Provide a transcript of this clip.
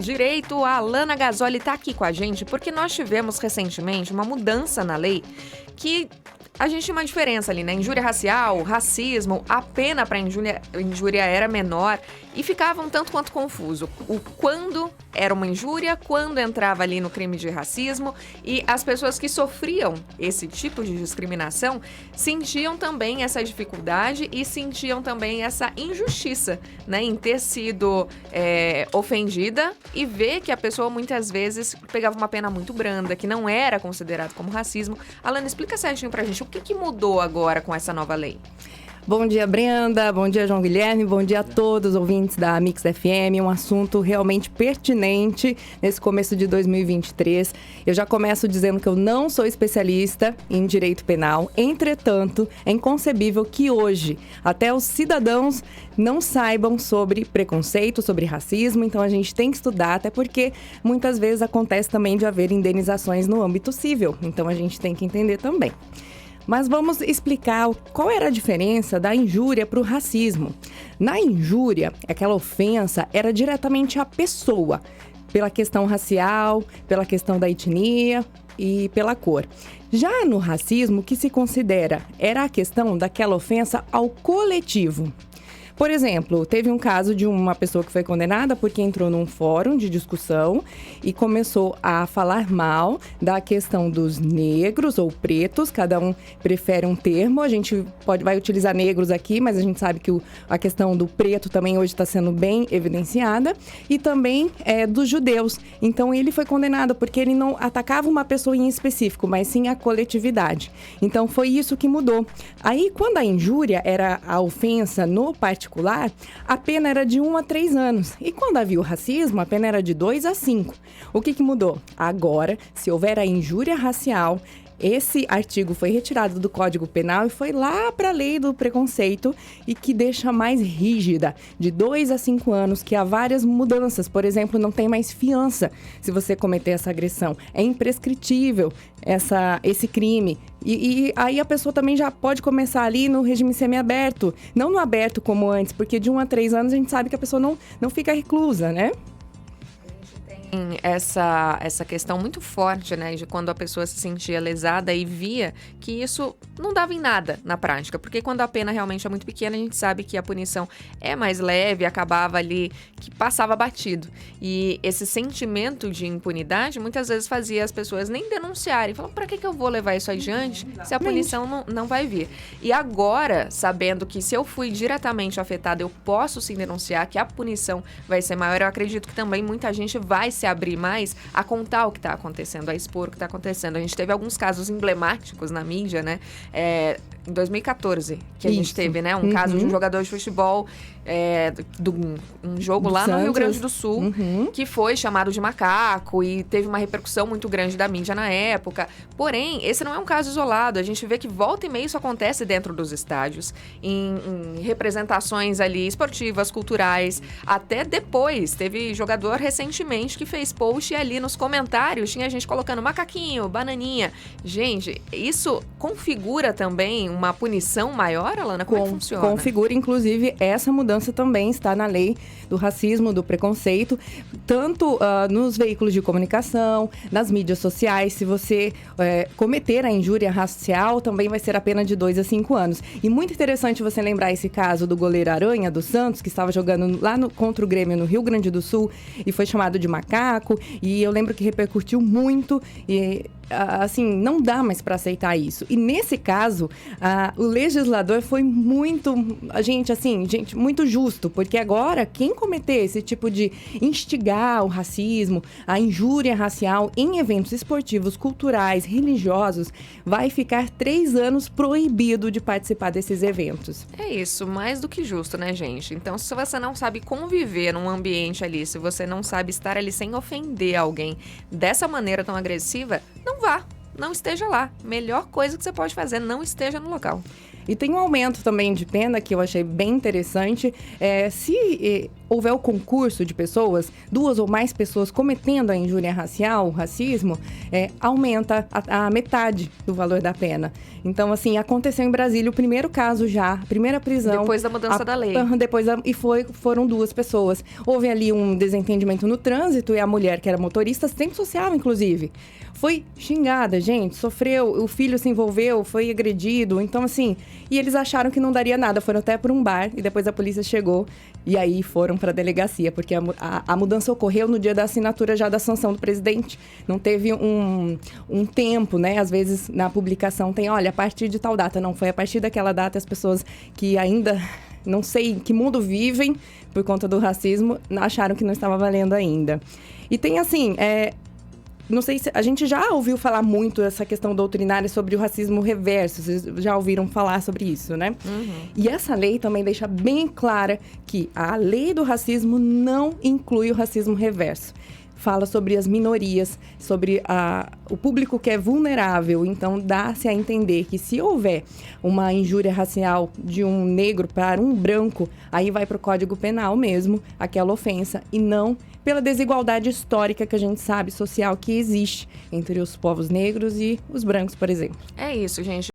Direito, a Alana Gasoli está aqui com a gente porque nós tivemos recentemente uma mudança na lei que a gente tinha uma diferença ali, né? Injúria racial, racismo, a pena para injúria era menor e ficava um tanto quanto confuso. Quando era uma injúria, quando entrava ali no crime de racismo, e as pessoas que sofriam esse tipo de discriminação sentiam também essa dificuldade e sentiam também essa injustiça, né? Em ter sido ofendida e ver que a pessoa muitas vezes pegava uma pena muito branda, que não era considerado como racismo. Alana, explica certinho pra gente o que mudou agora com essa nova lei. Bom dia, Brenda. Bom dia, João Guilherme. Bom dia a todos os ouvintes da Mix FM. Um assunto realmente pertinente nesse começo de 2023. Eu já começo dizendo que eu não sou especialista em direito penal. Entretanto, é inconcebível que hoje até os cidadãos não saibam sobre preconceito, sobre racismo. Então, a gente tem que estudar, até porque muitas vezes acontece também de haver indenizações no âmbito civil. Então, a gente tem que entender também. Mas vamos explicar qual era a diferença da injúria para o racismo. Na injúria, aquela ofensa era diretamente à pessoa, pela questão racial, pela questão da etnia e pela cor. Já no racismo, o que se considera era a questão daquela ofensa ao coletivo. Por exemplo, teve um caso de uma pessoa que foi condenada porque entrou num fórum de discussão e começou a falar mal da questão dos negros ou pretos, cada um prefere um termo, a gente vai utilizar negros aqui, mas a gente sabe que a questão do preto também hoje está sendo bem evidenciada, e também dos judeus. Então ele foi condenado porque ele não atacava uma pessoa em específico, mas sim a coletividade. Então foi isso que mudou. Aí quando a injúria era a ofensa no particular, a pena era de 1 a 3 anos. E quando havia o racismo, a pena era de 2 a 5. O que mudou? Agora, se houver a injúria racial, esse artigo foi retirado do Código Penal e foi lá para a lei do preconceito, e que deixa mais rígida, de 2 a 5 anos, que há várias mudanças. Por exemplo, não tem mais fiança se você cometer essa agressão. É imprescritível esse crime. E aí a pessoa também já pode começar ali no regime semiaberto, não no aberto como antes, porque de 1 a 3 anos a gente sabe que a pessoa não fica reclusa, né? Essa questão muito forte, né, de quando a pessoa se sentia lesada e via que isso não dava em nada na prática, porque quando a pena realmente é muito pequena, a gente sabe que a punição é mais leve, acabava ali, que passava batido. E esse sentimento de impunidade muitas vezes fazia as pessoas nem denunciarem, falavam, pra que eu vou levar isso adiante se a punição não vai vir? E agora, sabendo que se eu fui diretamente afetada, eu posso sim denunciar, que a punição vai ser maior, eu acredito que também muita gente vai se abrir mais a contar o que está acontecendo, a expor o que está acontecendo. A gente teve alguns casos emblemáticos na mídia, né? Em 2014, que a gente teve, né? Um caso de um jogador de futebol, um jogo lá no Rio Grande do Sul, que foi chamado de macaco e teve uma repercussão muito grande da mídia na época. Porém, esse não é um caso isolado. A gente vê que volta e meia isso acontece dentro dos estádios, em representações ali esportivas, culturais. Até depois, teve jogador recentemente que fez post e ali nos comentários tinha gente colocando macaquinho, bananinha. Gente, isso configura também uma punição maior, Alana? Como é que funciona? Configura, inclusive, essa mudança também está na lei do racismo, do preconceito, tanto nos veículos de comunicação, nas mídias sociais. Se você cometer a injúria racial, também vai ser a pena de 2 a 5 anos. E muito interessante você lembrar esse caso do goleiro Aranha, do Santos, que estava jogando lá contra o Grêmio no Rio Grande do Sul e foi chamado de macaco, e eu lembro que repercutiu muito, e assim, não dá mais para aceitar isso. E nesse caso, o legislador foi muito, muito justo, porque agora quem cometer esse tipo de instigar o racismo, a injúria racial em eventos esportivos, culturais, religiosos, vai ficar 3 anos proibido de participar desses eventos. É isso, mais do que justo, né, gente? Então, se você não sabe conviver num ambiente ali, se você não sabe estar ali sem ofender alguém dessa maneira tão agressiva, não vá, não esteja lá. Melhor coisa que você pode fazer, não esteja no local. E tem um aumento também de pena que eu achei bem interessante. Se houver o concurso de pessoas, 2 ou mais pessoas cometendo a injúria racial, o racismo, aumenta a metade do valor da pena. Então, assim, aconteceu em Brasília o primeiro caso já, a primeira prisão. Depois da mudança da lei. Foram 2 pessoas. Houve ali um desentendimento no trânsito e a mulher, que era motorista, assistente social, inclusive, foi xingada, gente, sofreu, o filho se envolveu, foi agredido. Então, assim, e eles acharam que não daria nada, foram até para um bar e depois a polícia chegou e aí foram para a delegacia, porque a mudança ocorreu no dia da assinatura já da sanção do presidente. Não teve um tempo, né? Às vezes na publicação tem, olha, a partir de tal data. Não, foi a partir daquela data as pessoas que ainda não sei em que mundo vivem por conta do racismo, acharam que não estava valendo ainda. E tem assim, não sei se a gente já ouviu falar muito essa questão doutrinária sobre o racismo reverso. Vocês já ouviram falar sobre isso, né? Uhum. E essa lei também deixa bem clara que a lei do racismo não inclui o racismo reverso. Fala sobre as minorias, sobre o público que é vulnerável. Então, dá-se a entender que se houver uma injúria racial de um negro para um branco, aí vai para o Código Penal mesmo, aquela ofensa, e não pela desigualdade histórica que a gente sabe, social, que existe entre os povos negros e os brancos, por exemplo. É isso, gente.